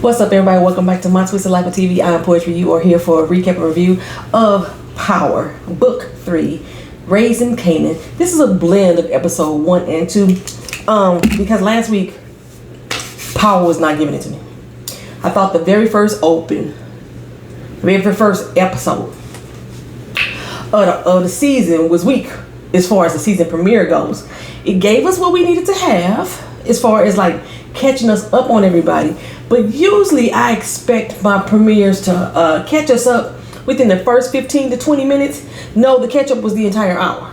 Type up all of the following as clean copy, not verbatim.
What's up, everybody? Welcome back to My Twisted Life of TV. I'm Poetry. You are here for a recap and review of Power, Book 3, Raising Kanan. This is a blend of episode 1 and 2 because last week, Power was not giving it to me. I thought the very first episode of the season was weak as far as the season premiere goes. It gave us what we needed to have as far as like catching us up on everybody, but usually I expect my premieres to catch us up within the first 15 to 20 minutes. No, the catch up was the entire hour.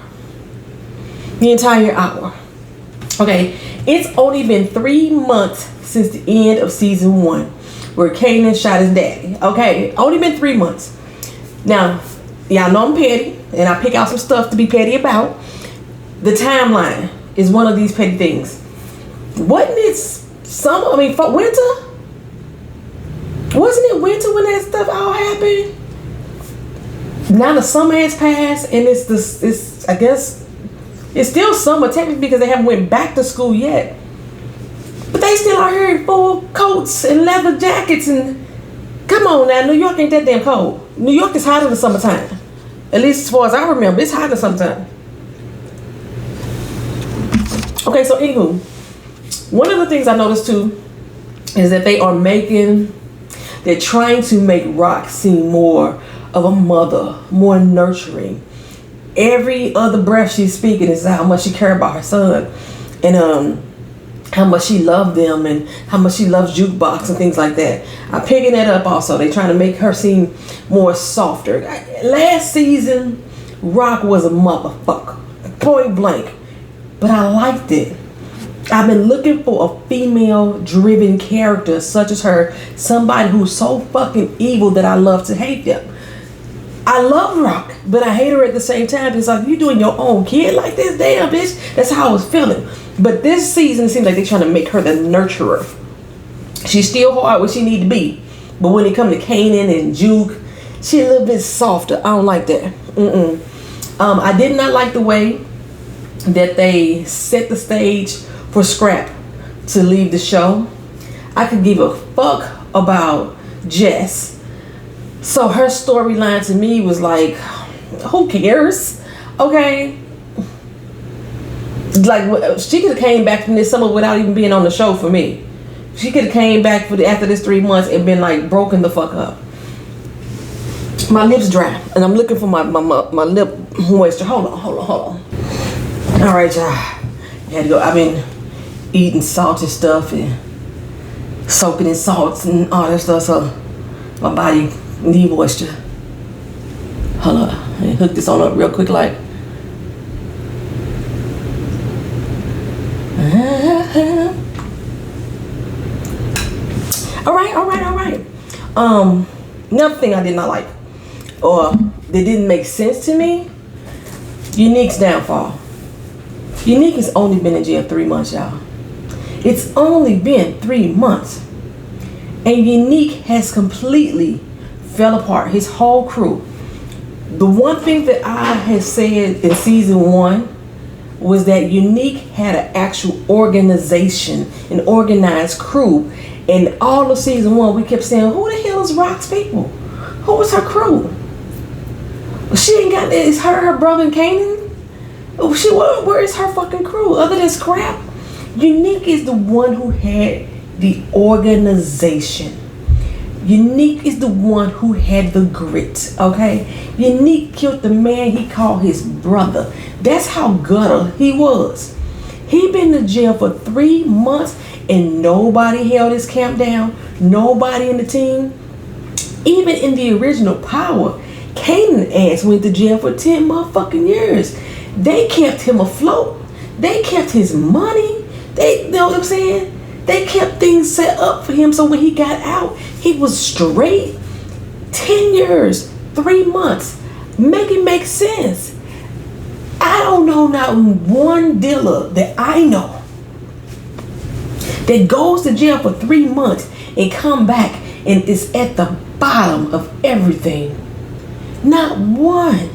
Okay, it's only been 3 months since the end of season 1 where Kanan shot his daddy. Okay, only been 3 months. Now, y'all know I'm petty and I pick out some stuff to be petty about. The timeline is one of these petty things. Wasn't it winter? Wasn't it winter when that stuff all happened? Now the summer has passed and I guess it's still summer technically because they haven't went back to school yet. But they still are here in full coats and leather jackets and come on now, New York ain't that damn cold. New York is hot in the summertime. At least as far as I remember, it's hot in the summertime. Okay, so anywho, one of the things I noticed too is that they're trying to make Rock seem more of a mother, more nurturing. Every other breath she's speaking is how much she cared about her son and how much she loved them and how much she loves jukebox and things like that. I'm picking that up also. They're trying to make her seem more softer. Last season, Rock was a motherfucker, point blank, but I liked it. I've been looking for a female-driven character such as her, somebody who's so fucking evil that I love to hate them. I love Rock, but I hate her at the same time. It's like, you doing your own kid like this? Damn, bitch. That's how I was feeling. But this season, it seems like they're trying to make her the nurturer. She's still hard where she need to be. But when it comes to Kanan and Juke, she a little bit softer. I don't like that. I did not like the way that they set the stage for Scrap to leave the show. I could give a fuck about Jess. So her storyline to me was like, who cares? Okay. Like, she could have came back from this summer without even being on the show for me. She could have came back after this 3 months and been like broken the fuck up. My lips dry and I'm looking for my lip moisture. Hold on. All right, y'all. Had to go. I've been eating salty stuff and soaking in salts and all that stuff, so my body need moisture. Hold on, let me hook this on up real quick like. All right. Another thing I did not like, or that didn't make sense to me, Unique's downfall. Unique has only been in jail 3 months, y'all. It's only been 3 months. And Unique has completely fell apart. His whole crew. The one thing that I had said in season 1 was that Unique had an actual organization, an organized crew. And all of season 1, we kept saying, who the hell is Rock's people? Who was her crew? She ain't got, it's her brother and Kanan? Where is her fucking crew other than Scrap? Unique is the one who had the organization. Unique is the one who had the grit, okay? Unique killed the man he called his brother. That's how gutter he was. He been in jail for 3 months and nobody held his camp down. Nobody in the team. Even in the original Power, Kanan ass went to jail for 10 motherfucking years. They kept him afloat. They kept his money. You know what I'm saying? They kept things set up for him so when he got out, he was straight. 10 years, 3 months. Make it make sense. I don't know not one dealer that I know that goes to jail for 3 months and come back and is at the bottom of everything. Not one.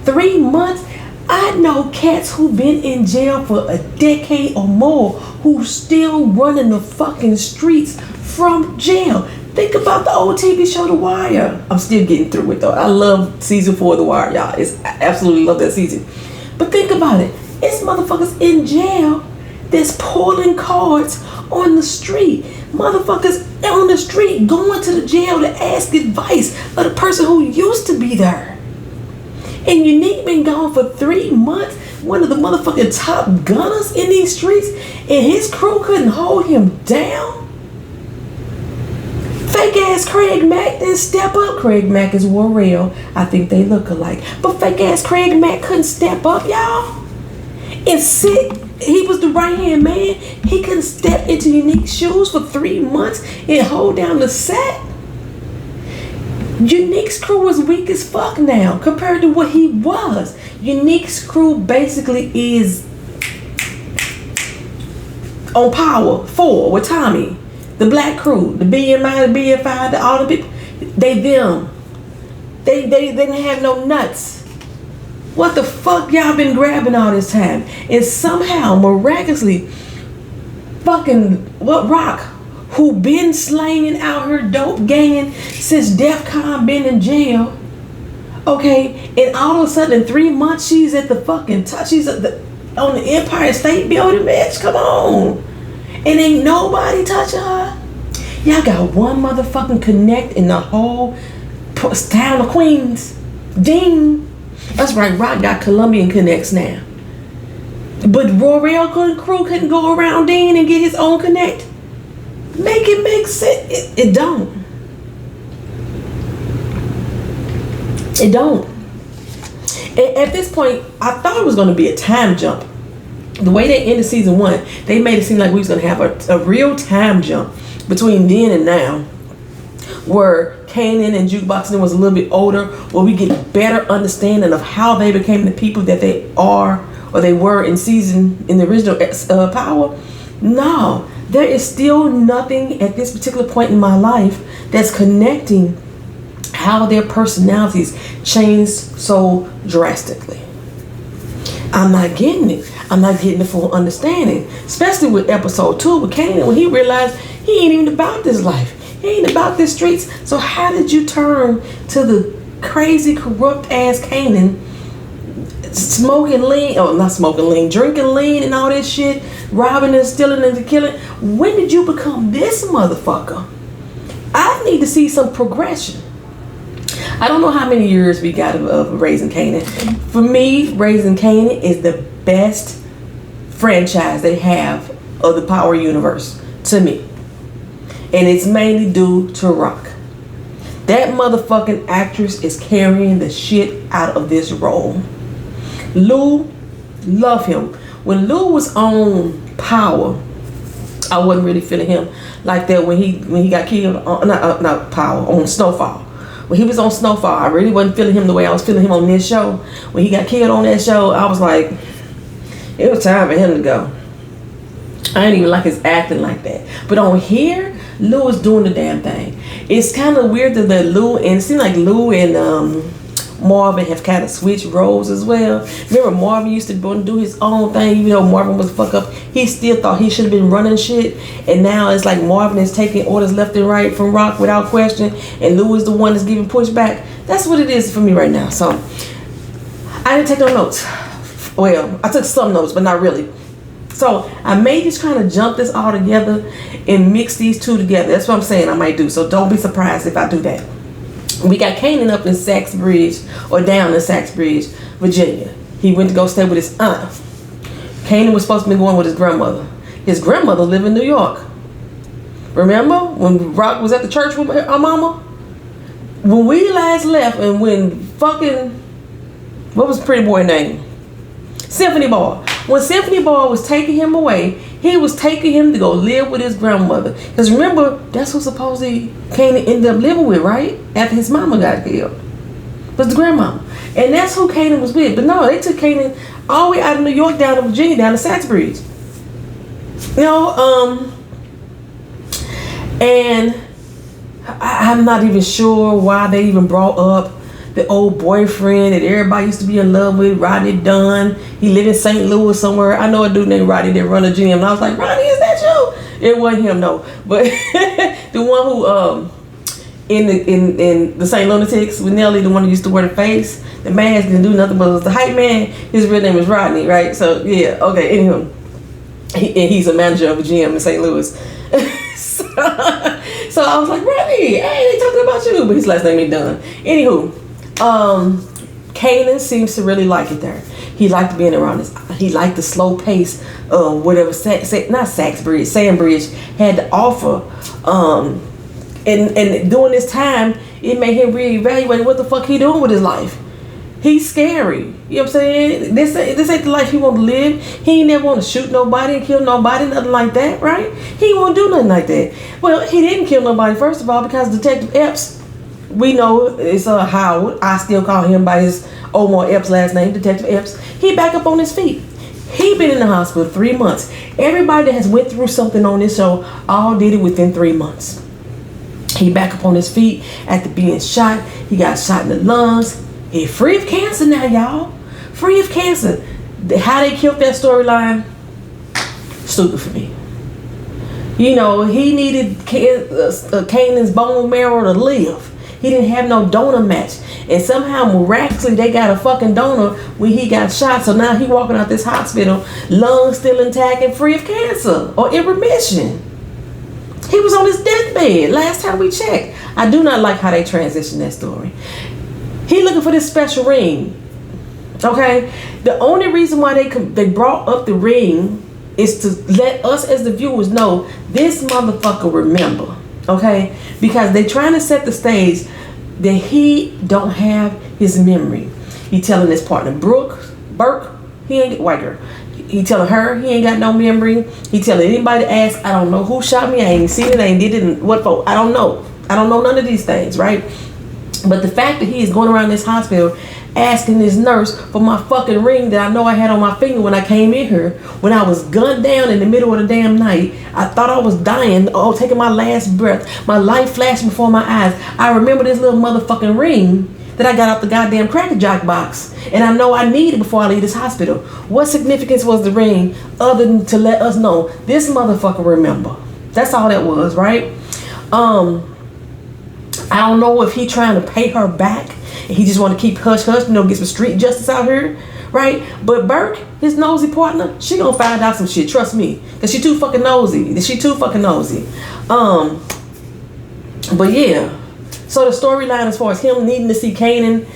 3 months. I know cats who been in jail for a decade or more who still running the fucking streets from jail. Think about the old TV show The Wire. I'm still getting through it though. I love season 4 of The Wire, y'all. I absolutely love that season. But think about it. It's motherfuckers in jail that's pulling cards on the street. Motherfuckers on the street going to the jail to ask advice of the person who used to be there. And Unique been gone for 3 months. One of the motherfucking top gunners in these streets, and his crew couldn't hold him down. Fake ass Craig Mack didn't step up. Craig Mack is Warrell. I think they look alike. But fake ass Craig Mack couldn't step up, y'all. And sit. He was the right hand man. He couldn't step into Unique's shoes for 3 months and hold down the set. Unique's crew is weak as fuck now compared to what he was. Unique's crew basically is on power 4 with Tommy. The black crew, the BMI, the BFI, all the people, they them. They didn't have no nuts. What the fuck y'all been grabbing all this time? And somehow, miraculously, fucking Rock, who been slanging out her dope ganging since DEFCON been in jail, okay, and all of a sudden in 3 months she's at the fucking top, she's on the Empire State Building, bitch, come on. And ain't nobody touching her. Y'all got one motherfucking connect in the whole town of Queens. Ding. That's right, Rock got Colombian connects now. But Royale crew couldn't go around Dean and get his own connect. Make it make sense. It don't. It don't. And at this point, I thought it was going to be a time jump. The way they ended season 1, they made it seem like we was going to have a real time jump between then and now, where Kanan and Jukeboxing was a little bit older, where we get better understanding of how they became the people that they are or they were in the original Power. No, there is still nothing at this particular point in my life that's connecting how their personalities changed so drastically. I'm not getting it. I'm not getting the full understanding, especially with episode 2 with Kanan, when he realized he ain't even about this life. He ain't about the streets. So how did you turn to the crazy, corrupt ass Kanan, smoking lean, not smoking lean, drinking lean and all this shit, robbing and stealing and killing? When did you become this motherfucker? I need to see some progression. I don't know how many years we got of Raising Kanan. For me, Raising Kanan is the best franchise they have of the Power universe to me. And it's mainly due to Rock. That motherfucking actress is carrying the shit out of this role. Lou, love him. When Lou was on Power, I wasn't really feeling him like that when he got killed on not Power, on Snowfall. When he was on Snowfall, I really wasn't feeling him the way I was feeling him on this show. When he got killed on that show, I was like, it was time for him to go. I didn't even like his acting like that. But on here, Lou is doing the damn thing. It's kind of weird that Lou, and it seems like Lou and Marvin have kind of switched roles as well. Remember, Marvin used to do his own thing, even though Marvin was a fuck up. He still thought he should have been running shit. And now it's like Marvin is taking orders left and right from Rock without question, and Lou is the one that's giving pushback. That's what it is for me right now. So I didn't take no notes. Well, I took some notes, but not really. So I may just kind of jump this all together and mix these two together. That's what I'm saying I might do. So don't be surprised if I do that. We got Kanan up in Saxbridge, or down in Saxbridge, Virginia. He went to go stay with his aunt. Kanan was supposed to be going with his grandmother. His grandmother lived in New York. Remember when Rock was at the church with our mama? When we last left, and when fucking, what was the pretty boy name? Symphony Boy. When Symphony Boy was taking him away, he was taking him to go live with his grandmother. Because remember, that's who supposedly Kanan ended up living with, right? After his mama got killed. Was the grandmama. And that's who Kanan was with. But no, they took Kanan all the way out of New York down to Virginia, down to Saxbridge. You know, and I'm not even sure why they even brought up the old boyfriend that everybody used to be in love with, Rodney Dunn. He lived in St. Louis somewhere. I know a dude named Rodney that run a gym, and I was like, Rodney, is that you? It wasn't him, no. But the one who in the St. Lunatics with Nelly, the one who used to wear the face, the mask, didn't do nothing but was the hype man. His real name is Rodney, right? So yeah, okay. Anywho, he's a manager of a gym in St. Louis. So I was like, Rodney, hey, they talking about you, but his last name ain't Dunn. Anywho, Kanan seems to really like it there. He liked being around this. He liked the slow pace of whatever Sandbridge had to offer. And during this time, it made him reevaluate what the fuck he doing with his life. He's scary. You know what I'm saying? This ain't the life he want to live. He ain't never want to shoot nobody and kill nobody, nothing like that, right? He won't do nothing like that. Well, he didn't kill nobody, first of all, because Detective Epps, we know it's Howard. I still call him by his Omar Epps last name, Detective Epps. He back up on his feet. He been in the hospital 3 months. Everybody that has went through something on this show all did it within 3 months. He back up on his feet after being shot. He got shot in the lungs. He free of cancer now, y'all. Free of cancer. How they killed that storyline, stupid for me. You know, he needed Kanan's bone marrow to live. He didn't have no donor match. And somehow, miraculously, they got a fucking donor when he got shot. So now he walking out this hospital, lungs still intact and free of cancer or in remission. He was on his deathbed last time we checked. I do not like how they transition that story. He looking for this special ring. Okay? The only reason why they brought up the ring is to let us as the viewers know this motherfucker remember. Okay? Because they trying to set the stage that he don't have his memory. He telling his partner Burke, he ain't white girl. He telling her he ain't got no memory. He telling anybody to ask, I don't know who shot me. I ain't seen it. I ain't did it. And what for? I don't know. I don't know none of these things, right? But the fact that he is going around this hospital asking this nurse for my fucking ring that I know I had on my finger when I came in here, when I was gunned down in the middle of the damn night. I thought I was dying, taking my last breath. My life flashed before my eyes. I remember this little motherfucking ring that I got out the goddamn Cracker Jack box. And I know I need it before I leave this hospital. What significance was the ring other than to let us know this motherfucker remember? That's all that was, right? I don't know if he trying to pay her back and he just want to keep hush hush, get some street justice out here, right? But Burke, his nosy partner, she gonna find out some shit, trust me, because she too fucking nosy. But yeah, so the storyline as far as him needing to see Kanan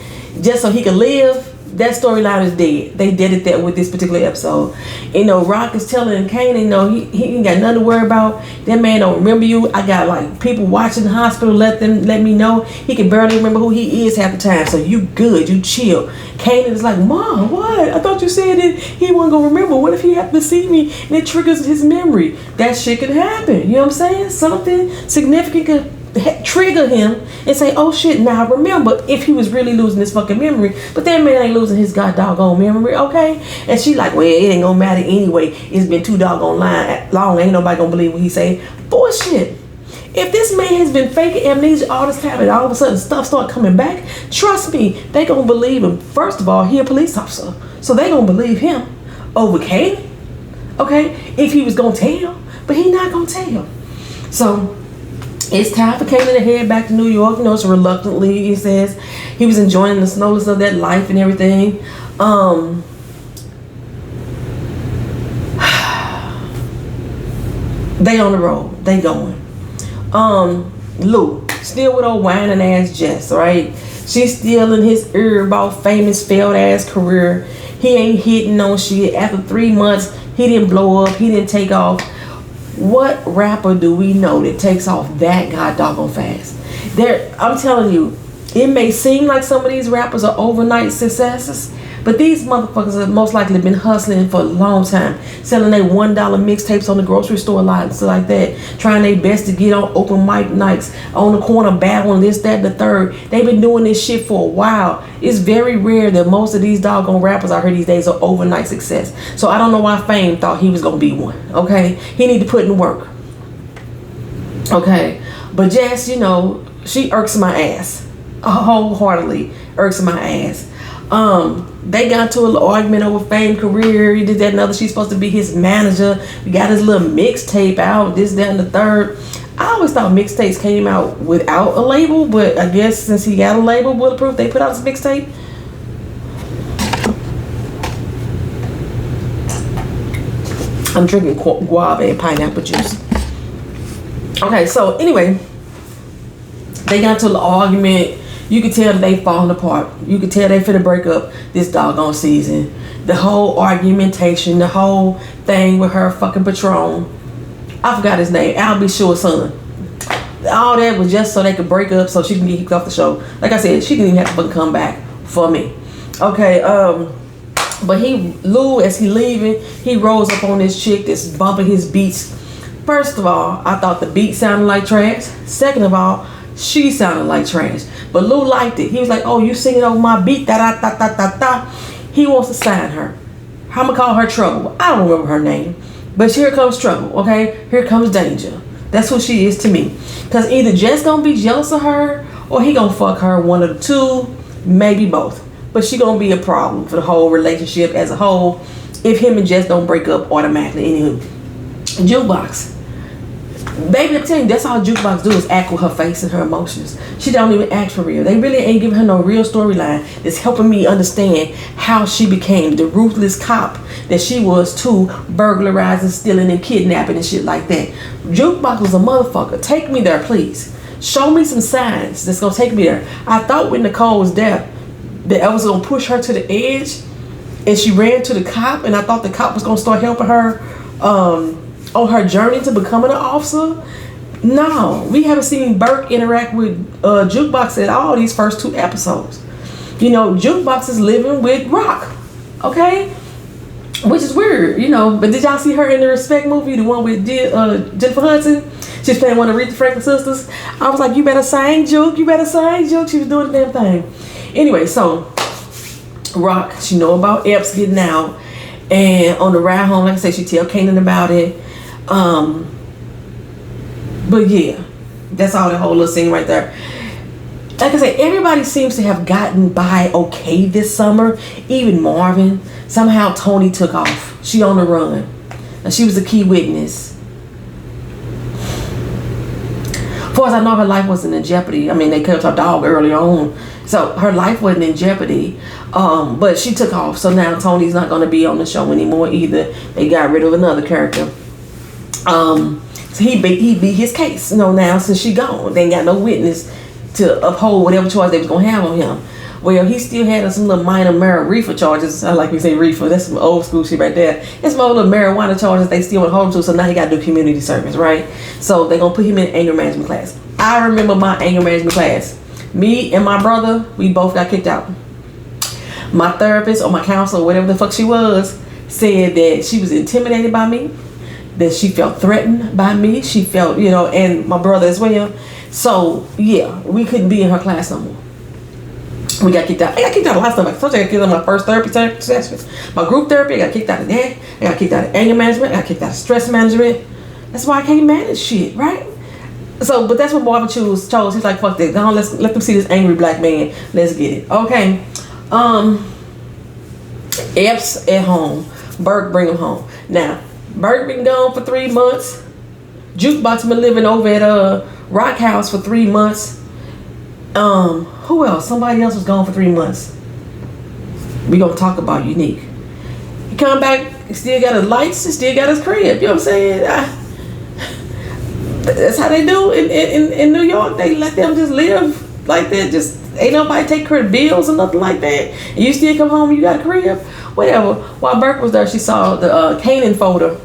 just so he can live, that storyline is dead. They did it that with this particular episode. Rock is telling Kanan, he ain't got nothing to worry about. That man don't remember you. I got like people watching the hospital, let me know. He can barely remember who he is half the time. So you good, you chill. Kanan is like, Mom, what? I thought you said that he wasn't gonna remember. What if he happened to see me and it triggers his memory? That shit could happen. You know what I'm saying? Something significant could trigger him and say, oh shit, now remember, if he was really losing his fucking memory. But that man ain't losing his god doggone memory, okay? And she like, well, it ain't gonna matter anyway. It's been too doggone long. Ain't nobody gonna believe what he say. Bullshit. If this man has been faking amnesia all this time and all of a sudden stuff start coming back, trust me, they gonna believe him. First of all, he a police officer, so they gonna believe him over Kanan, okay? If he was gonna tell, but he not gonna tell. So it's time for Kanan to head back to New York. So reluctantly, he says he was enjoying the slowness of that life and everything. They on the road. They going. Lou, still with old whining ass Jess, right? She's still in his ear about famous failed ass career. He ain't hitting no shit. After 3 months, he didn't blow up. He didn't take off. What rapper do we know that takes off that god doggone fast? I'm telling you, it may seem like some of these rappers are overnight successes, but these motherfuckers have most likely been hustling for a long time, selling their $1 mixtapes on the grocery store lot and stuff like that, trying their best to get on open mic nights, on the corner battling this, that, and the third. They've been doing this shit for a while. It's very rare that most of these doggone rappers I heard these days are overnight success. So I don't know why Fame thought he was gonna be one, okay? He need to put in work, okay? But Jess, she irks my ass. wholeheartedly irks my ass. They got into a little argument over fame, career, he did that and other. She's supposed to be his manager. We got his little mixtape out, this, that, and the third. I always thought mixtapes came out without a label, but I guess since he got a label, Bulletproof, they put out his mixtape. I'm drinking guava and pineapple juice. Okay, so anyway, they got into an argument. You could tell that they falling apart. You could tell they finna break up this doggone season. The whole argumentation, the whole thing with her fucking patron. I forgot his name. Al B. Sure's son. All that was just so they could break up so she can get kicked off the show. Like I said, she didn't even have to fucking come back for me. Okay, but Lou, as he leaving, he rolls up on this chick that's bumping his beats. First of all, I thought the beat sounded like trash. Second of all, she sounded like trash. But Lou liked it. He was like, oh, you singing over my beat, da-da-da-da-da-da. He wants to sign her. I'm going to call her Trouble. I don't remember her name. But here comes Trouble, okay? Here comes Danger. That's what she is to me. Because either Jess going to be jealous of her or he going to fuck her, one of the two, maybe both. But she going to be a problem for the whole relationship as a whole if him and Jess don't break up automatically. Anywho, Jukebox. Baby, I'm telling you, that's all Jukebox do is act with her face and her emotions. She don't even act for real. They really ain't giving her no real storyline that's helping me understand how she became the ruthless cop that she was to burglarizing, stealing, and kidnapping and shit like that. Jukebox was a motherfucker. Take me there, please. Show me some signs that's gonna take me there. I thought when Nicole was there that I was gonna push her to the edge, and she ran to the cop, and I thought the cop was gonna start helping her on her journey to becoming an officer. No, we haven't seen Burke interact with Jukebox at all these first 2 episodes. You know, Jukebox is living with Rock, okay? Which is weird, you know. But did y'all see her in the Respect movie, the one with Jennifer Hudson? She's playing one of the Aretha Franklin sisters. I was like, you better sing, Juke. You better sing, Juke. She was doing the damn thing. Anyway, so Rock, she know about Epps getting out. And on the ride home, like I said, she tell Kanan about it. But yeah, that's all that whole little scene right there. Like I said, everybody seems to have gotten by okay this summer. Even Marvin. Somehow Tony took off. She on the run. And she was a key witness. As far as I know, her life wasn't in jeopardy. I mean, they killed her dog early on. So her life wasn't in jeopardy. But she took off. So now Tony's not going to be on the show anymore either. They got rid of another character. So he beat his case, you know, now since she gone. They ain't got no witness to uphold whatever charge they was gonna have on him. Well, he still had some little minor reefer charges. I like we say reefer. That's some old school shit right there. It's some old little marijuana charges they still want to hold him to. So now he got to do community service, right? So they gonna put him in anger management class. I remember my anger management class. Me and my brother, we both got kicked out. My therapist or my counselor, whatever the fuck she was, said that she was intimidated by me, that she felt threatened by me. She felt, you know, and my brother as well. So yeah, we couldn't be in her class no more. We got kicked out. I got kicked out of a lot of stuff. I told you I got kicked out of my first therapy sessions. My group therapy, I got kicked out of that. I got kicked out of anger management. I got kicked out of stress management. That's why I can't manage shit, right? So, but that's what Marvin chose. He's like, fuck that. Go on, let them see this angry black man. Let's get it. Okay. Epps at home. Burke bring him home. Now, Burke been gone for 3 months. Jukebox been living over at Rock House for 3 months. Who else? Somebody else was gone for 3 months. We gonna talk about Unique. He come back, he still got his lights, he still got his crib. You know what I'm saying? That's how they do in New York. They let them just live like that. Just ain't nobody take care of bills or nothing like that. And you still come home, you got a crib, whatever. While Burke was there, she saw the Kanan folder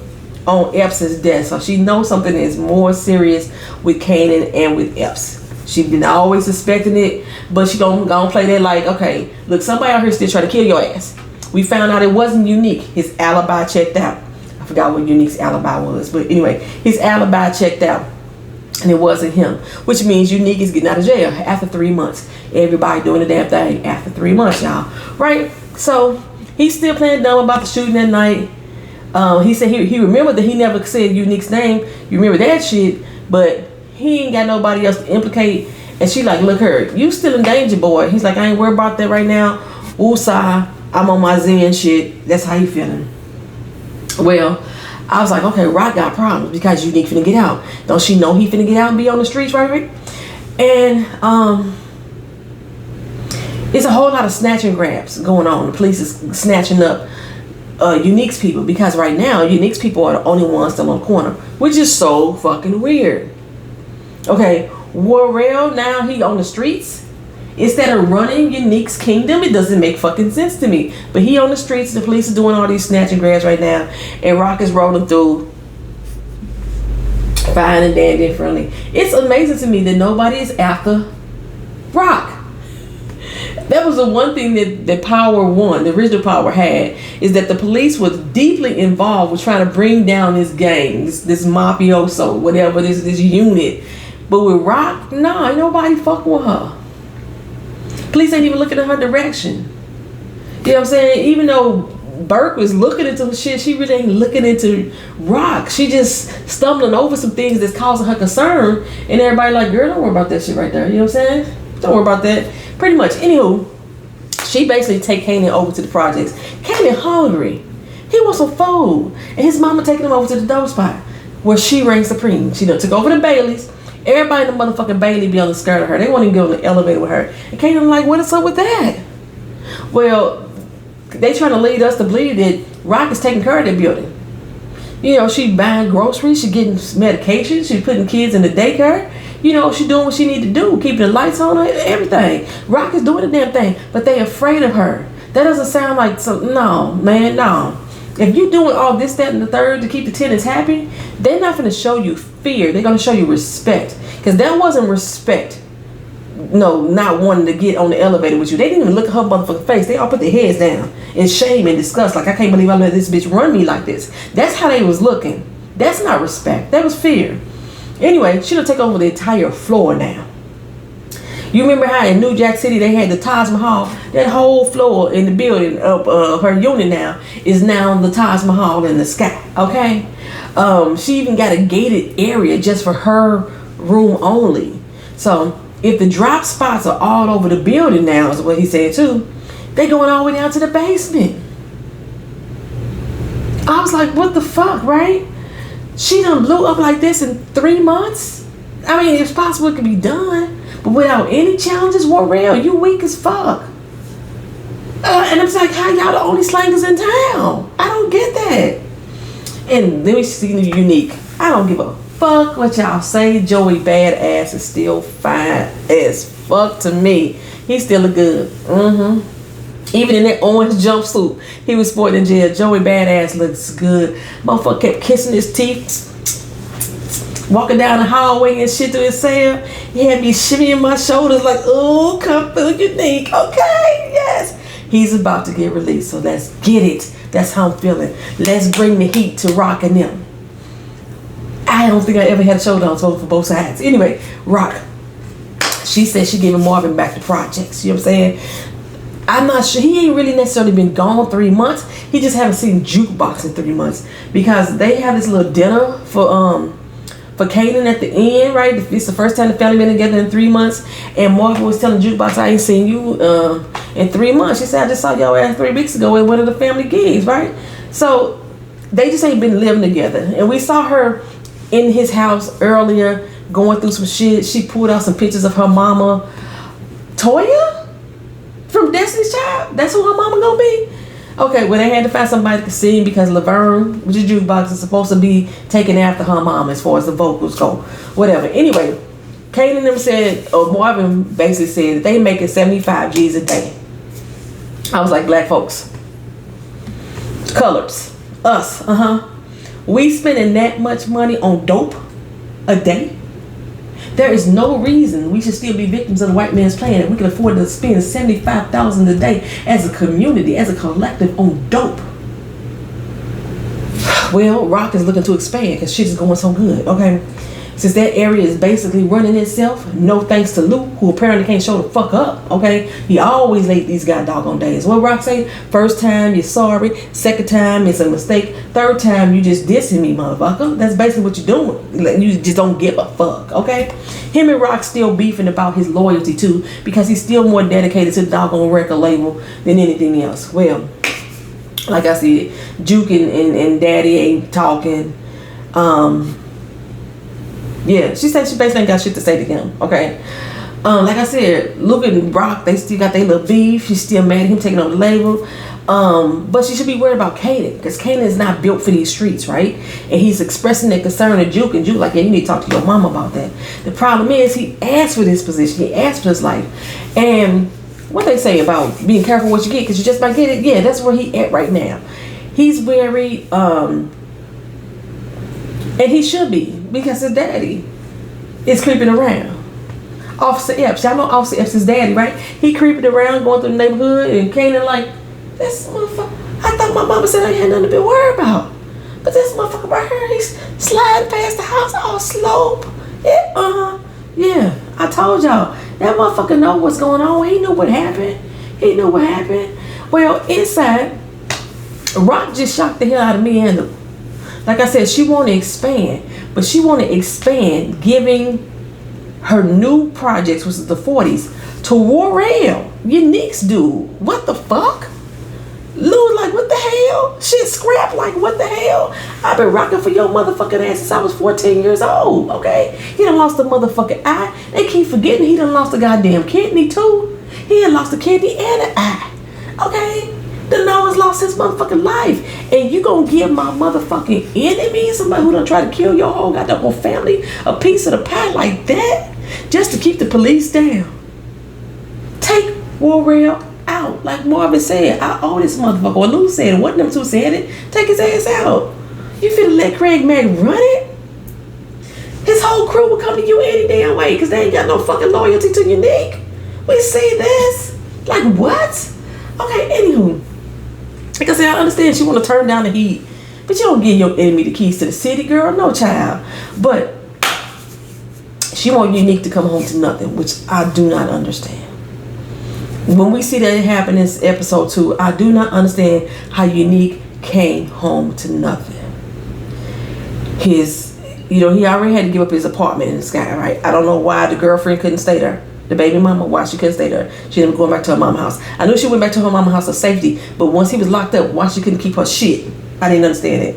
on Epps' desk, so she knows something is more serious with Kanan and with Epps. She been always suspecting it, but she gonna play that like, okay, look, somebody out here still trying to kill your ass. We found out it wasn't Unique. His alibi checked out. I forgot what Unique's alibi was, but anyway, his alibi checked out, and it wasn't him, which means Unique is getting out of jail after 3 months. Everybody doing the damn thing after 3 months, y'all, right? So he's still playing dumb about the shooting that night. He said he remembered that he never said Unique's name. You remember that shit, but he ain't got nobody else to implicate. And she like, look her, you still in danger, boy. He's like, I ain't worried about that right now. Woosah, I'm on my Zen shit. That's how you feeling. Well, I was like, okay, Rock got problems because Unique finna get out. Don't she know he finna get out and be on the streets, right? And it's a whole lot of snatch and grabs going on. The police is snatching up Unique's people, because right now Unique's people are the only ones still on the corner, which is so fucking weird. Okay, Warrell, now he on the streets instead of running Unique's kingdom. It doesn't make fucking sense to me, but he on the streets. The police are doing all these snatch and grabs right now, and Rock is rolling through fine and dandy and friendly. It's amazing to me that nobody is after Rock. That was the one thing that Power One, the original Power, had, is that the police was deeply involved with trying to bring down this gang, this mafioso, whatever, this unit. But with Rock, nah, ain't nobody fucking with her. Police ain't even looking in her direction. You know what I'm saying? Even though Burke was looking into the shit, she really ain't looking into Rock. She just stumbling over some things that's causing her concern, and everybody like, girl, don't worry about that shit right there. You know what I'm saying? Don't worry about that. Pretty much. Anywho, she basically take Kanan over to the projects. Kanan hungry. He wants some food. And his mama taking him over to the dope spot where she reigns supreme. She done took over the Baileys. Everybody in the motherfucking Bailey be on the skirt of her. They won't even go on the elevator with her. And Kanan like, what is up with that? Well, they trying to lead us to believe that Rock is taking care of that building. You know, she buying groceries, she getting medication, she putting kids in the daycare. You know, she doing what she need to do, keeping the lights on her, everything. Rock is doing the damn thing, but they afraid of her. That doesn't sound like some, no, man, no. If you doing all this, that, and the third to keep the tenants happy, they're not going to show you fear. They're going to show you respect. Because that wasn't respect. No, not wanting to get on the elevator with you. They didn't even look at her motherfucking face. They all put their heads down in shame and disgust. Like, I can't believe I let this bitch run me like this. That's how they was looking. That's not respect. That was fear. Anyway, she'll take over the entire floor now. You remember how in New Jack City they had the Taj Mahal? That whole floor in the building of her unit now is now the Taj Mahal in the sky. Okay? She even got a gated area just for her room only. So if the drop spots are all over the building now, is what he said too, they going all the way down to the basement. I was like, what the fuck, right? She done blew up like this in 3 months? I mean, it's possible it could be done, but without any challenges, Warrell, you weak as fuck. And I'm like, how y'all the only slangers in town? I don't get that. And let me see the Unique. I don't give a fuck what y'all say. Joey Badass is still fine as fuck to me. He's still a good. Even in that orange jumpsuit he was sporting in jail, Joey Badass looks good. Motherfucker kept kissing his teeth, walking down the hallway and shit to his cell. He had me shimmying my shoulders like, oh, come feel Unique. Okay, yes. He's about to get released, so let's get it. That's how I'm feeling. Let's bring the heat to Rock and them. I don't think I ever had a showdown for both sides. Anyway, Rock. She said she giving Marvin back the projects. You know what I'm saying? I'm not sure. He ain't really necessarily been gone 3 months. He just haven't seen Jukebox in 3 months because they have this little dinner for Kanan at the end, right? It's the first time the family been together in 3 months, and Marvin was telling Jukebox, I ain't seen you in 3 months. She said, I just saw your ass 3 weeks ago at one of the family gigs, right? So they just ain't been living together, and we saw her in his house earlier going through some shit. She pulled out some pictures of her mama, Toya, from Destiny's Child. That's who her mama gonna be. Okay, well, they had to find somebody to sing because Laverne, which is Jukebox, is supposed to be taken after her mom as far as the vocals go. Whatever. Anyway, Kanan and them said, or Marvin basically said that they making 75 G's a day. I was like, black folks, colors, us, we spending that much money on dope a day? There is no reason we should still be victims of the white man's plan if we can afford to spend $75,000 a day as a community, as a collective on dope. Well, Rock is looking to expand because shit is going so good, okay? Since that area is basically running itself, no thanks to Luke, who apparently can't show the fuck up, okay? He always late these god doggone days. What Rock say? First time, you're sorry. Second time, it's a mistake. Third time, you just dissing me, motherfucker. That's basically what you're doing. Like, you just don't give a fuck, okay? Him and Rock still beefing about his loyalty, too, because he's still more dedicated to the doggone record label than anything else. Well, like I said, Juke and Daddy ain't talking. Yeah, she said she basically ain't got shit to say to him, okay? Like I said, Luke and Brock, they still got their little beef. She's still mad at him taking over the label. But she should be worried about Kanan, because Kanan is not built for these streets, right? And he's expressing that concern to Juke, and Juke like, yeah, you need to talk to your mama about that. The problem is he asked for this position. He asked for this life. And what they say about being careful what you get, because you just might get it. Yeah, that's where he at right now. He's very, and he should be, because his daddy is creeping around. Officer Epps, y'all know Officer Epps' is daddy, right? He creeping around, going through the neighborhood, and Kanan like, this motherfucker, I thought my mama said I had nothing to be worried about. But this motherfucker right here, he's sliding past the house all slope. Yeah, I told y'all, that motherfucker know what's going on. He knew what happened. Well, inside, Rock just shocked the hell out of me and the, like I said, she want to expand, but she want to expand giving her new projects, which is the 40s, to Warrell, Unique's dude. What the fuck? Lou like, what the hell? Shit, Scrap like, what the hell? I've been rocking for your motherfucking ass since I was 14 years old, okay? He done lost a motherfucking eye. They keep forgetting he done lost a goddamn kidney too. He had lost a kidney and an eye, okay? The Noah's lost his motherfucking life. And you gonna give my motherfucking enemy, somebody who done try to kill your whole goddamn whole family, a piece of the pie like that? Just to keep the police down. Take Warrell out. Like Marvin said, I owe this motherfucker. Or Lou said it. One of them two said it. Take his ass out. You finna let Craig Mack run it? His whole crew will come to you any damn way because they ain't got no fucking loyalty to Unique. We see this. Like what? Okay, anywho. Like I said, I understand she want to turn down the heat, but you don't give your enemy the keys to the city, girl. No, child. But she want Unique to come home to nothing, which I do not understand. When we see that it happened in episode 2, I do not understand how Unique came home to nothing. He already had to give up his apartment in the sky, right? I don't know why the girlfriend couldn't stay there. The baby mama, why she couldn't stay there. She ended up going back to her mama's house. I knew she went back to her mama's house for safety, but once he was locked up, why she couldn't keep her shit? I didn't understand it.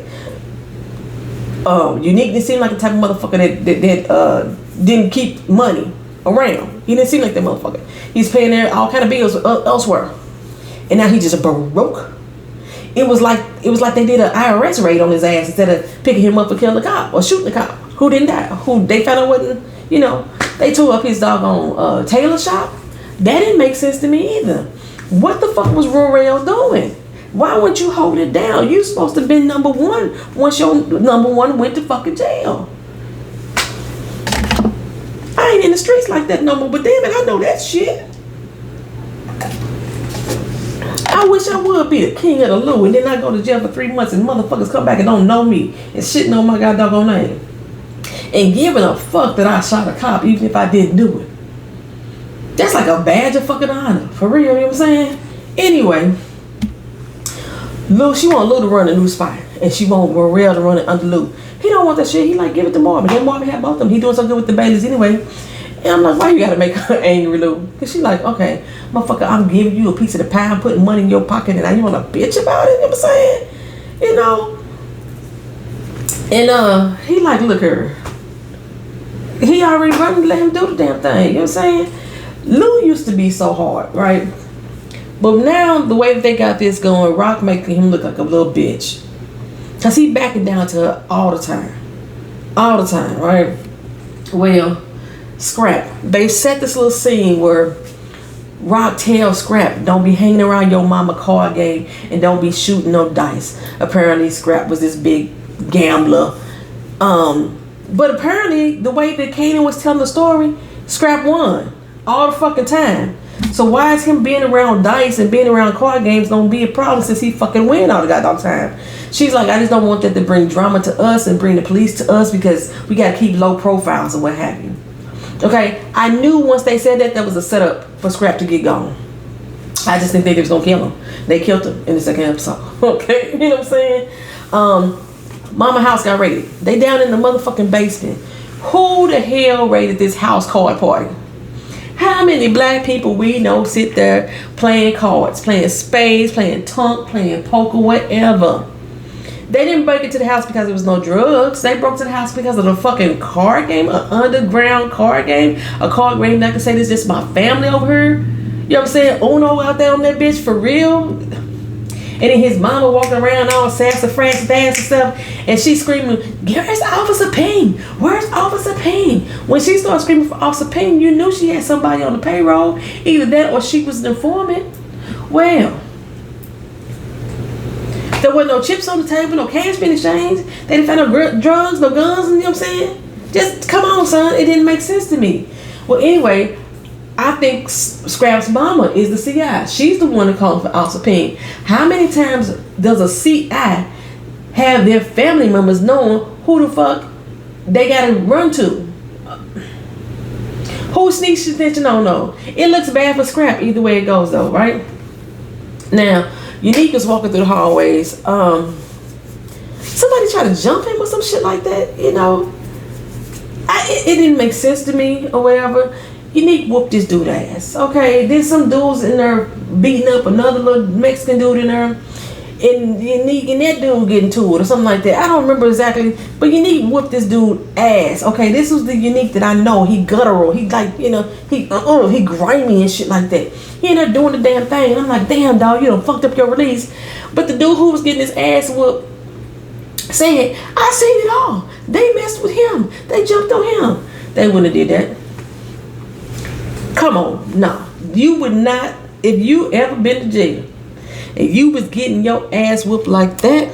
Unique didn't seem like the type of motherfucker that didn't keep money around. He didn't seem like that motherfucker. He's paying there all kind of bills elsewhere, and now he just broke. It was like they did an IRS raid on his ass instead of picking him up for killing the cop or shooting the cop who didn't die, who they found out wasn't, they tore up his doggone tailor shop. That didn't make sense to me either. What the fuck was Warrell doing? Why wouldn't you hold it down? You supposed to have been number one once your number one went to fucking jail. I ain't in the streets like that no more, but damn it, I know that shit. I wish I would be the king of the Lou, and then I go to jail for 3 months and motherfuckers come back and don't know me and shitting on my goddamn name. And giving a fuck that I shot a cop even if I didn't do it. That's like a badge of fucking honor. For real, you know what I'm saying? Anyway, she want Lou to run a new spot, and she want Warrell to run it under Lou. He don't want that shit. He like, give it to Marvin. Then Marvin had both of them. He doing so good with the Baileys anyway. And I'm like, why you gotta make her angry, Lou? Because she like, okay, motherfucker, I'm giving you a piece of the pie. I'm putting money in your pocket, and now you want to bitch about it? You know what I'm saying? And he like, look her. He already running to let him do the damn thing. You know what I'm saying? Lou used to be so hard, right? But now, the way that they got this going, Rock making him look like a little bitch. Because he backing down to her all the time. All the time, right? Well, Scrap. They set this little scene where Rock tells Scrap, don't be hanging around your mama card game and don't be shooting no dice. Apparently, Scrap was this big gambler. But apparently, the way that Kanan was telling the story, Scrap won all the fucking time. So why is him being around dice and being around card games gonna be a problem since he fucking win all the goddamn time? She's like, I just don't want that to bring drama to us and bring the police to us because we gotta keep low profiles and what have you. Okay, I knew once they said that was a setup for Scrap to get gone. I just think they was gonna kill him. They killed him in the second episode. Okay, you know what I'm saying? Mama house got raided. They down in the motherfucking basement. Who the hell raided this house card party? How many black people we know sit there playing cards, playing spades, playing tunk, playing poker, whatever? They didn't break into the house because there was no drugs. They broke to the house because of the fucking card game, an underground card game, a card game that can say this is just my family over here. You know what I'm saying? Uno out there on that bitch for real. And then his mama walking around all sassafras dance and stuff, and she's screaming, "Where's Officer Payne? Where's Officer Payne?" When she started screaming for Officer Payne, you knew she had somebody on the payroll. Either that or she was an informant. Well, there were no chips on the table, no cash being exchanged. They didn't find no drugs, no guns, you know what I'm saying? Just come on, son. It didn't make sense to me. Well, anyway, I think Scrap's mama is the CI. She's the one that called for Officer Payne. How many times does a CI have their family members knowing who the fuck they gotta run to? Who sneaks attention? I don't know. It looks bad for Scrap either way it goes though, right? Now, Unique is walking through the hallways. Somebody tried to jump him or some shit like that, you know. It didn't make sense to me or whatever. Unique whooped this dude ass. Okay, then some dudes in there beating up another little Mexican dude in there. And Unique and that dude getting to it or something like that. I don't remember exactly. But Unique whooped this dude ass. Okay, this was the Unique that I know. He guttural. He like, you know, he grimy and shit like that. He in there doing the damn thing. And I'm like, damn dog, you done fucked up your release. But the dude who was getting his ass whooped said, I seen it all. They messed with him. They jumped on him. They wouldn't have did that. Come on, no. You would not, if you ever been to jail, and you was getting your ass whooped like that,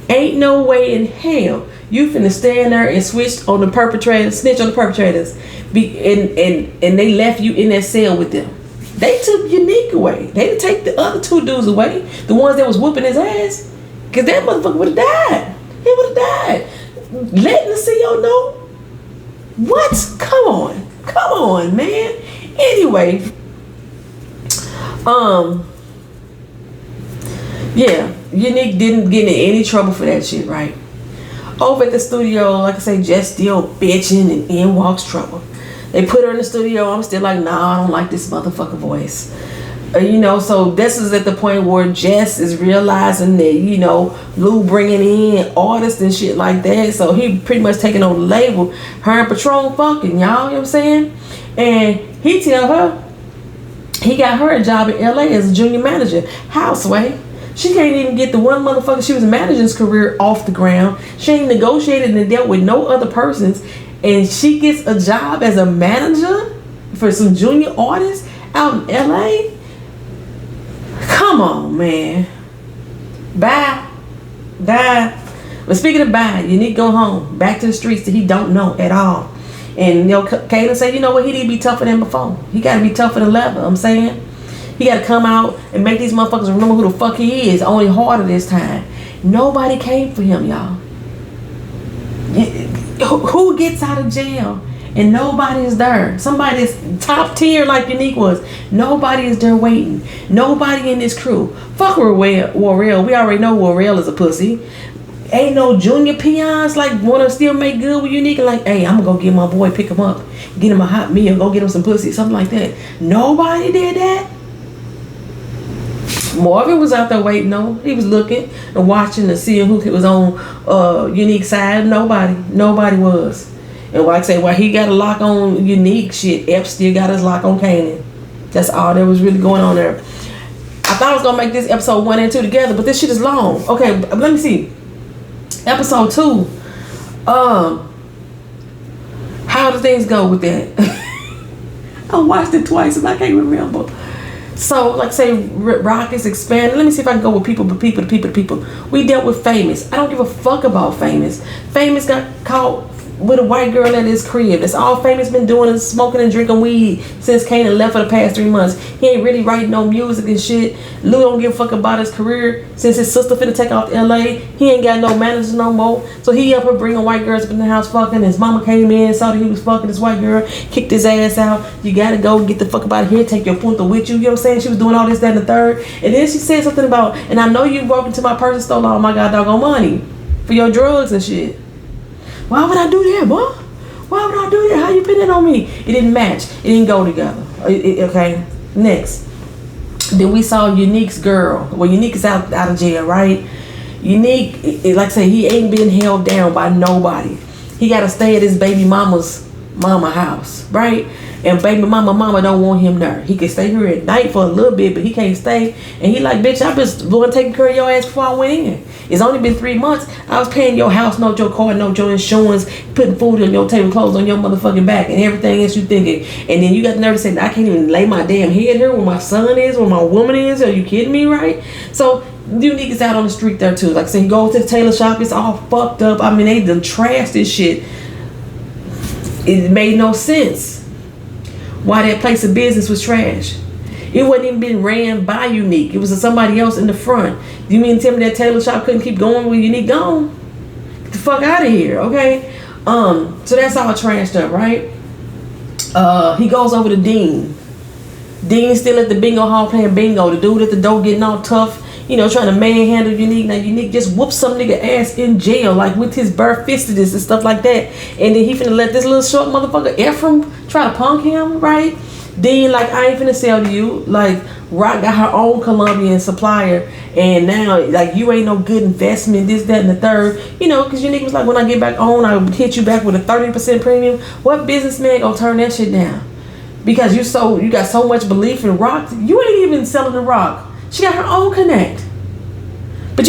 ain't no way in hell you finna stand there and switch on the perpetrators, snitch on the perpetrators, and they left you in that cell with them. They took Unique away. They didn't take the other two dudes away, the ones that was whooping his ass, because that motherfucker would have died. He would have died. Letting the CO know? What? Come on, man. Anyway, yeah, Unique didn't get in any trouble for that shit, right? Over at the studio, like I say, Jess still bitching and in walks trouble. They put her in the studio. I'm still like, nah, I don't like this motherfucker voice. You know, so this is at the point where Jess is realizing that, you know, Lou bringing in artists and shit like that. So he pretty much taking on the label. Her and Patron fucking, y'all, you know what I'm saying? And he tell her he got her a job in LA as a junior manager. Houseway. She can't even get the one motherfucker she was managing's career off the ground. She ain't negotiated and dealt with no other persons. And she gets a job as a manager for some junior artists out in LA. Come on, man. Bye. But speaking of bye, you need to go home. Back to the streets that he don't know at all. And, you know, Kanan said, you know what? He need to be tougher than before. He got to be tougher than leather. I'm saying. He got to come out and make these motherfuckers remember who the fuck he is. Only harder this time. Nobody came for him, y'all. Who gets out of jail and nobody is there? Somebody that's top tier like Unique was. Nobody is there waiting. Nobody in this crew. Fuck Warrell. We already know Warrell is a pussy. Ain't no junior peons like want to still make good with Unique and like, hey, I'm gonna go get my boy, pick him up, get him a hot meal, go get him some pussy, something like that. Nobody did that. Marvin was out there waiting though. He was looking and watching to see who was on Unique side. Nobody was. And like I say, while he got a lock on Unique shit, Ep still got his lock on Kanan. That's all that was really going on there. I thought I was gonna make this episode 1 and 2 together, but this shit is long. Okay, let me see. Episode 2. How do things go with that? I watched it twice and I can't remember. So, like I say, Rock is expanding. Let me see if I can go with people. We dealt with Famous. I don't give a fuck about Famous. Famous got caught with a white girl at his crib. That's all Famous been doing is smoking and drinking weed since Kanan left for the past 3 months. He ain't really writing no music and shit. Lou don't give a fuck about his career since his sister finna take off to LA. He ain't got no managers no more. So he up here bringing white girls up in the house fucking. His mama came in, saw that he was fucking this white girl, kicked his ass out. You gotta go get the fuck up out of here, take your punta with you. You know what I'm saying? She was doing all this, that, and the third. And then she said something about, and I know you broke into my purse and stole all my goddamn money for your drugs and shit. Why would I do that, boy? Why would I do that? How you put that on me? It didn't match. It didn't go together. Okay. Next. Then we saw Unique's girl. Well, Unique is out of jail, right? Unique, like I say, he ain't been held down by nobody. He got to stay at his baby mama's house, right? And baby mama don't want him there. He can stay here at night for a little bit, but he can't stay. And he like, bitch, I just going taking care of your ass before I went in. It's only been 3 months. I was paying your house note, your car note, your insurance, putting food on your table, clothes on your motherfucking back, and everything else you thinking. And then you got the nerve to say, I can't even lay my damn head here where my son is, where my woman is. Are you kidding me, right? So Unique is out on the street there too. Like I said, he goes to the tailor shop. It's all fucked up. I mean, they done trashed this shit. It made no sense why that place of business was trash. It wasn't even been ran by Unique. It was somebody else in the front. You mean to tell me that tailor shop couldn't keep going with Unique gone? Get the fuck out of here, okay? So that's all trashed up, right? He goes over to Dean. Dean's still at the bingo hall playing bingo. The dude at the door getting all tough, you know, trying to manhandle Unique. Now Unique just whooped some nigga ass in jail, like with his bare fistedness and stuff like that. And then he finna let this little short motherfucker Ephraim try to punk him, right? Dean like, I ain't finna sell to you. Like, Rock got her own Colombian supplier, and now like you ain't no good investment, this, that, and the third. You know, because Unique was like, when I get back on, I'll hit you back with a 30% premium. What businessman gonna turn that shit down? Because you got so much belief in Rock, you ain't even selling the Rock. She got her own connect. But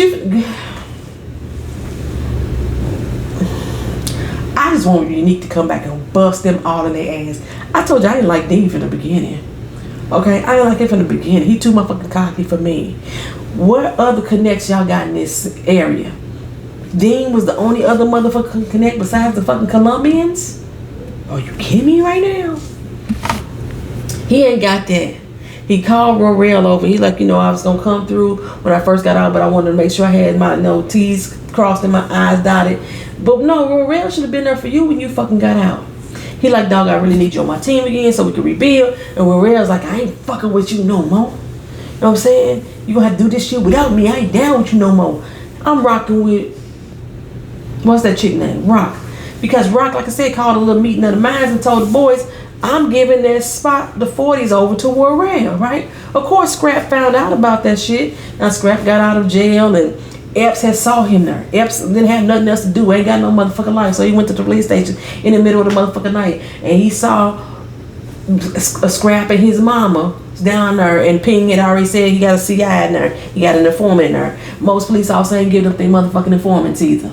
I just want Unique to come back and bust them all in their ass. I told you I didn't like Dean from the beginning. Okay, I didn't like him from the beginning. He too motherfucking cocky for me. What other connects y'all got in this area? Dean was the only other motherfucking connect besides the fucking Colombians? Are you kidding me right now? He ain't got that. He called Rorel over. He like, you know, I was gonna come through when I first got out, but I wanted to make sure I had my T's crossed and my I's dotted. But no, Rorel should have been there for you when you fucking got out. He like, dog, I really need you on my team again so we can rebuild. And Rorel's like, I ain't fucking with you no more. You know what I'm saying? You gonna have to do this shit without me. I ain't down with you no more. I'm rocking with, what's that chick name? Rock. Because Rock, like I said, called a little meeting of the minds and told the boys, I'm giving that spot, the 40s, over to Rorel, right? Of course, Scrap found out about that shit. Now, Scrap got out of jail, and Epps had saw him there. Epps didn't have nothing else to do. Ain't got no motherfucking life. So he went to the police station in the middle of the motherfucking night. And he saw a Scrap and his mama down there. And Ping had already said he got a CI in there. He got an informant in there. Most police officers ain't giving up their motherfucking informants either.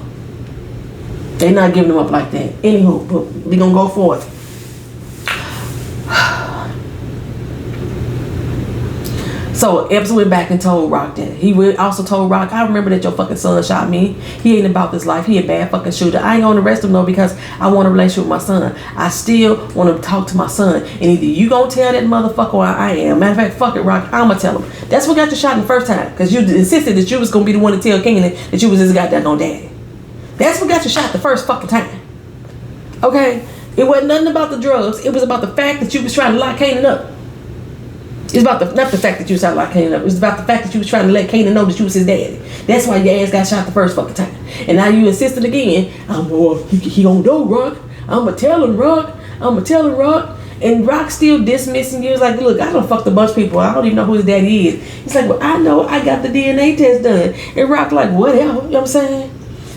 They not giving them up like that. Anywho, but we gonna go forth. So Epps went back and told Rock that. He also told Rock, I remember that your fucking son shot me. He ain't about this life. He a bad fucking shooter. I ain't gonna arrest him though because I want a relationship with my son. I still want to talk to my son. And either you gonna tell that motherfucker or I am. Matter of fact, fuck it, Rock. I'ma tell him. That's what got you shot in the first time. Because you insisted that you was gonna be the one to tell Kanan that you was his goddamn daddy. That's what got you shot the first fucking time. Okay? It wasn't nothing about the drugs. It was about the fact that you was trying to lock Kanan up. It's about not the fact that you was trying to lock Kanan up. It's about the fact that you was trying to let Kanan know that you was his daddy. That's why your ass got shot the first fucking time. And now you insisted again. He gonna know, Rock. I'ma tell him, Rock. I'ma tell him, Rock. And Rock still dismissing you. It's like, look, I done fucked a bunch of people. I don't even know who his daddy is. He's like, well, I know. I got the DNA test done. And Rock like, whatever. You know what I'm saying?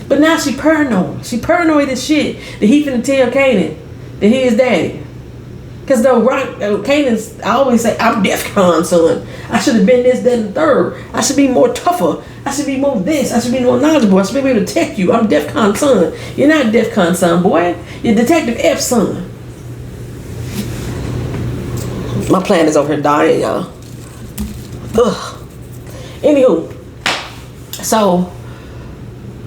But now she paranoid. She paranoid as shit that he finna tell Kanan that he his daddy. Because though Kanan's, I always say, I'm DEFCON, son. I should have been this, that, and third. I should be more tougher. I should be more this. I should be more knowledgeable. I should be able to tech you. I'm DEFCON, son. You're not DEFCON, son, boy. You're Detective F, son. My plan is over here dying, y'all. Ugh. Anywho, so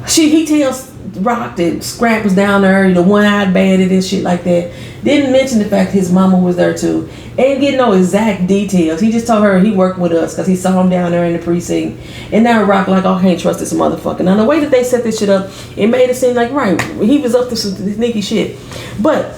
he tells Rock that Scrap was down there, the one-eyed bandit and shit like that. Didn't mention the fact his mama was there too. Ain't get no exact details. He just told her he worked with us because he saw him down there in the precinct. And now Rock like, oh, I can't trust this motherfucker. Now the way that they set this shit up, it made it seem like, right, he was up to some sneaky shit. But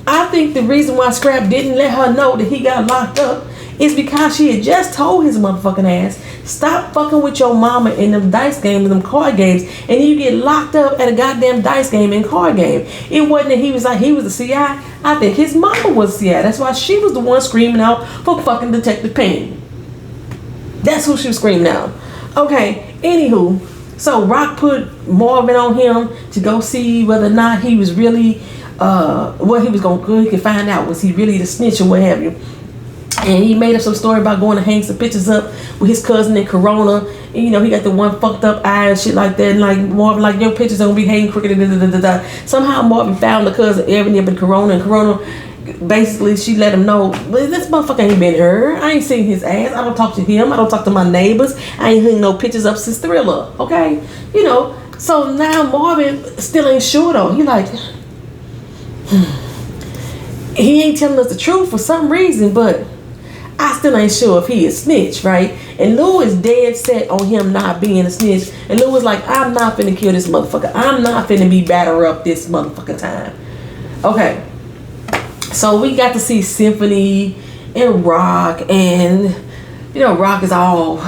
I think the reason why Scrap didn't let her know that he got locked up is because she had just told his motherfucking ass, stop fucking with your mama in them dice games and them card games, and then you get locked up at a goddamn dice game and card game. It wasn't that he was like, he was the CI. I think his mama was CI. That's why she was the one screaming out for fucking Detective Payne. That's who she was screaming out. Okay, anywho, so Rock put Marvin on him to go see whether or not he was really, what he was going to, he could find out, was he really the snitch or what have you. And he made up some story about going to hang some pictures up with his cousin in Corona. And, you know, he got the one fucked up eye and shit like that. And like Marvin, like, your pictures don't be hanging crooked. Somehow Marvin found the cousin Ebony up in Corona. And Corona, basically, she let him know, this motherfucker ain't been here. I ain't seen his ass. I don't talk to him. I don't talk to my neighbors. I ain't hung no pictures up since Thriller. Okay? You know, so now Marvin still ain't sure though. He like, he ain't telling us the truth for some reason, but I still ain't sure if he is snitch, right? And Lou is dead set on him not being a snitch. And Lou was like, I'm not finna kill this motherfucker. I'm not finna be batter up this motherfucker time. Okay. So we got to see Symphony and Rock. And, you know, Rock is all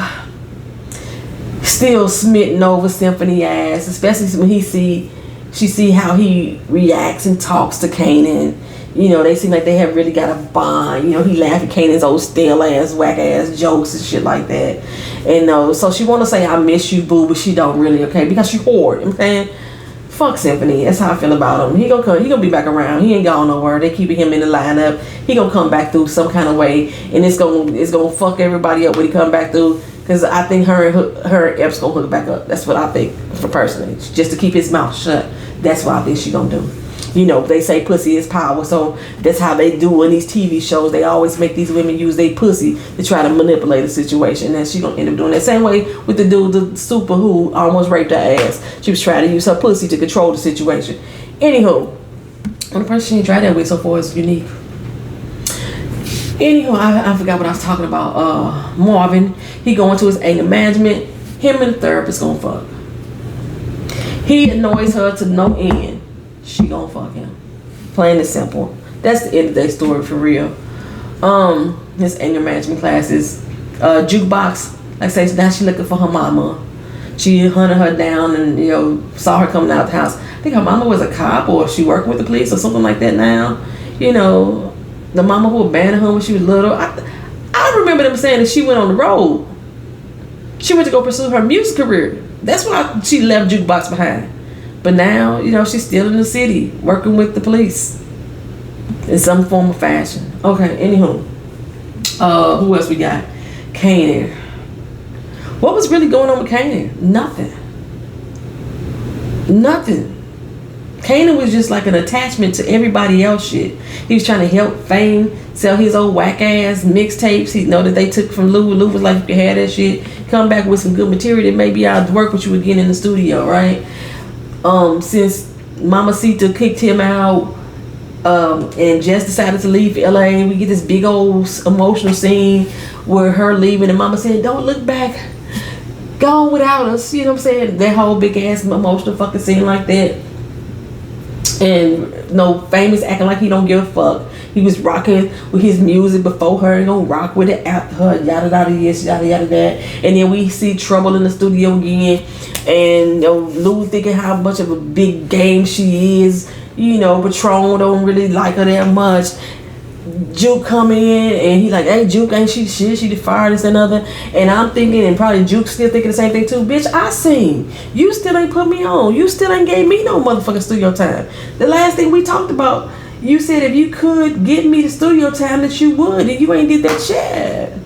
still smitten over Symphony ass. Especially when she see how he reacts and talks to Kanan. You know, they seem like they have really got a bond. You know, he laughed at Kanan's old stale ass, whack ass jokes and shit like that. And so she want to say, I miss you, boo, but she don't really, okay? Because she whored. I'm saying, fuck Symphony. That's how I feel about him. He gonna be back around. He ain't gone nowhere. They keeping him in the lineup. He gonna come back through some kind of way, and it's gonna fuck everybody up when he come back through. Because I think her and Epps gonna hook back up. That's what I think, for personally, just to keep his mouth shut. That's what I think she gonna do. You know, they say pussy is power, so that's how they do in these TV shows. They always make these women use their pussy to try to manipulate a situation, and she gonna end up doing that. Same way with the dude, the super who almost raped her ass. She was trying to use her pussy to control the situation. Anywho, the person she ain't tried that with so far is Unique. Anywho, I forgot what I was talking about. Marvin, he going to his anger management. Him and the therapist gonna fuck. He annoys her to no end. She gonna fuck him. Plain and simple. That's the end of that story for real. His anger management classes. Jukebox. Like I say, now she looking for her mama. She hunted her down and, you know, saw her coming out the house. I think her mama was a cop or she worked with the police or something like that now. You know, the mama who abandoned her when she was little. I remember them saying that she went on the road. She went to go pursue her music career. That's why she left Jukebox behind. But now, you know, she's still in the city working with the police in some form of fashion. Okay, anywho. Who else we got? Kanan. What was really going on with Kanan? Nothing. Kanan was just like an attachment to everybody else shit. He was trying to help Fame sell his old whack ass mixtapes. He know that they took from Lou. Lou was like, if you had that shit, come back with some good material, then maybe I'll work with you again in the studio, right? Since Mamacita kicked him out, and Jess decided to leave LA, we get this big old emotional scene where her leaving and Mama said, don't look back, go on without us. You know what I'm saying? That whole big ass emotional fucking scene like that. And no, Famous acting like he don't give a fuck. He was rocking with his music before her, he gonna rock with it after her, yada yada yes, yada yada that. And then we see Trouble in the studio again, and you know, Lou thinking how much of a big game she is. You know, Patron don't really like her that much. Juke come in and he like, hey Juke, ain't she shit? She fired this and other. And I'm thinking, and probably Juke still thinking the same thing too. Bitch, I sing. You still ain't put me on. You still ain't gave me no motherfucking studio time. The last thing we talked about, you said if you could get me the studio time that you would, and you ain't did that shit.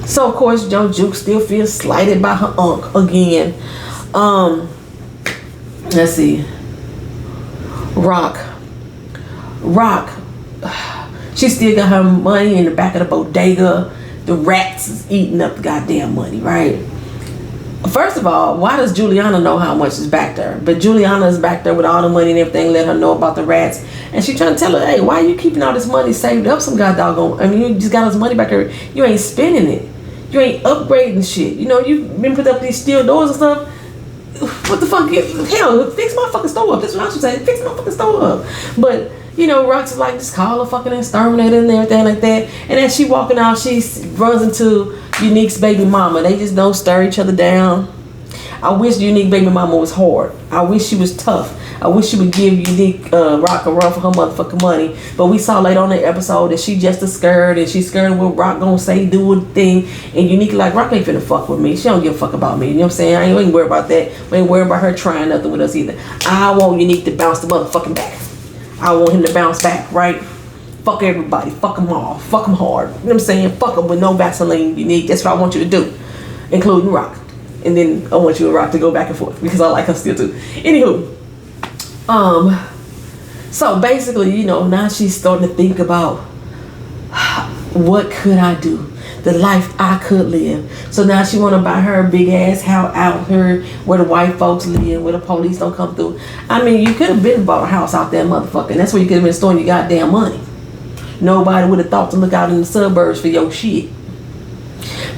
So of course, Joe Juke still feels slighted by her unk again. Let's see. Rock. She still got her money in the back of the bodega. The rats is eating up the goddamn money, right? First of all, why does Juliana know how much is back there? But Juliana is back there with all the money and everything, let her know about the rats. And she trying to tell her, hey, why are you keeping all this money saved up some god doggone? I mean, you just got all this money back there. You ain't spending it. You ain't upgrading shit. You know, you've been putting up these steel doors and stuff. What the fuck? Hell, fix my fucking store up. That's what I should say. Fix my fucking store up. But, you know, Rox is like, just call her fucking exterminator and everything like that. And as she walking out, she runs into Unique's baby mama. They just don't stir each other down. I wish Unique baby mama was hard. I wish she was tough. I wish she would give Unique Rock a run for her motherfucking money. But we saw later on in the episode that she just a scared, and she scared what Rock gonna say, do a thing. And Unique like, Rock ain't finna fuck with me. She don't give a fuck about me. You know what I'm saying? I ain't worried about that. We ain't worried about her trying nothing with us either. I want Unique to bounce the motherfucking back. I want him to bounce back, right? Fuck everybody. Fuck them all. Fuck them hard. You know what I'm saying? Fuck them with no Vaseline, Unique. That's what I want you to do. Including Rock. And then I want you and Rock to go back and forth because I like her still too. Anywho, so basically, you know, now she's starting to think about what could I do, the life I could live. So now she want to buy her a big ass house out here where the white folks live, where the police don't come through. I mean, you could have been bought a house out there, motherfucker. And that's where you could have been storing your goddamn money. Nobody would have thought to look out in the suburbs for your shit.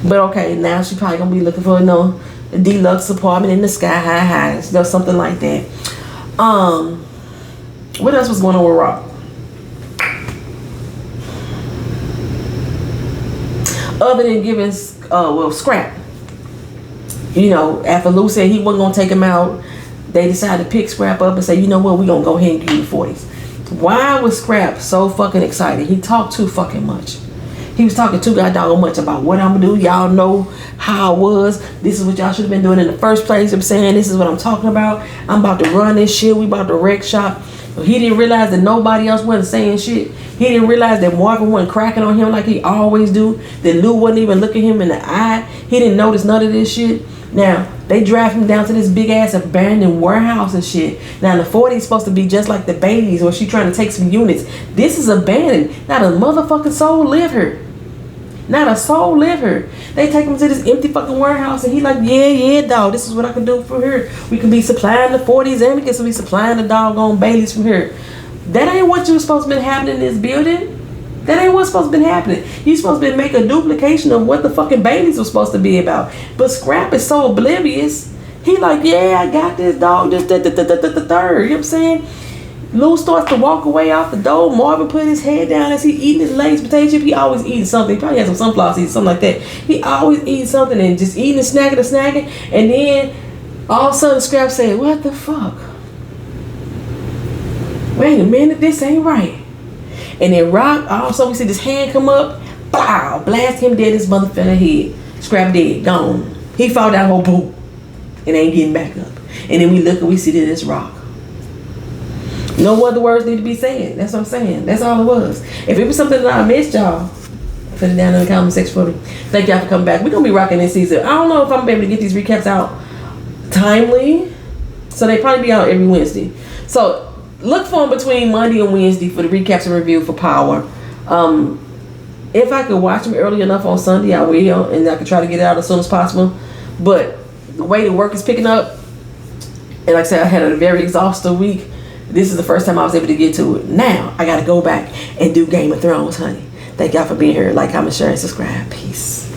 But okay, now she probably gonna be looking for, you know, a deluxe apartment in the sky high, you know, something like that. What else was going on with Rock? Other than giving, Scrap. You know, after Lou said he wasn't gonna take him out, they decided to pick Scrap up and say, you know what, we gonna go ahead and give you the 40s. Why was Scrap so fucking excited? He talked too fucking much. He was talking too goddamn much about what I'm gonna do. Y'all know how I was. This is what y'all should have been doing in the first place. I'm saying this is what I'm talking about. I'm about to run this shit. We about to wreck shop. He didn't realize that nobody else wasn't saying shit. He didn't realize that Marvin wasn't cracking on him like he always do. That Lou wasn't even looking him in the eye. He didn't notice none of this shit. Now, they drive him down to this big ass abandoned warehouse and shit. Now, the 40 is supposed to be just like the Baileys where she trying to take some units. This is abandoned. Not a motherfucking soul live here. Not a soul live here. They take him to this empty fucking warehouse and he like, yeah, dog, this is what I can do for here. We can be supplying the 40s and we can be supplying the doggone Baileys from here. That ain't what you was supposed to be happening in this building. That ain't what's supposed to be happening. You supposed to be make a duplication of what the fucking Baileys was supposed to be about. But Scrap is so oblivious. He like, yeah, I got this, dog. This, third. You know what I'm saying? Lou starts to walk away out the door. Marvin put his head down as he eating his Lay's potato chip. He always eating something. He probably has some sunflower seeds, something like that. He always eating something and just eating and snacking. And then all of a sudden Scrap said, what the fuck? Wait a minute, this ain't right. And then Rock, also we see this hand come up, pow, blast him dead his motherfucker head. Scrap dead, gone. He fall down whole boom and ain't getting back up. And then we look and we see that it's Rock. No other words need to be said. That's what I'm saying. That's all it was. If it was something that I missed, y'all, put it down in the comment section for me. Thank y'all for coming back. We're going to be rocking this season. I don't know if I'm going to be able to get these recaps out timely. So they probably be out every Wednesday. So look for them between Monday and Wednesday for the recaps and review for Power. If I could watch them early enough on Sunday, I will. And I can try to get it out as soon as possible. But the way the work is picking up, and like I said, I had a very exhaustive week. This is the first time I was able to get to it. Now, I got to go back and do Game of Thrones, honey. Thank y'all for being here. Like, comment, share, and subscribe. Peace.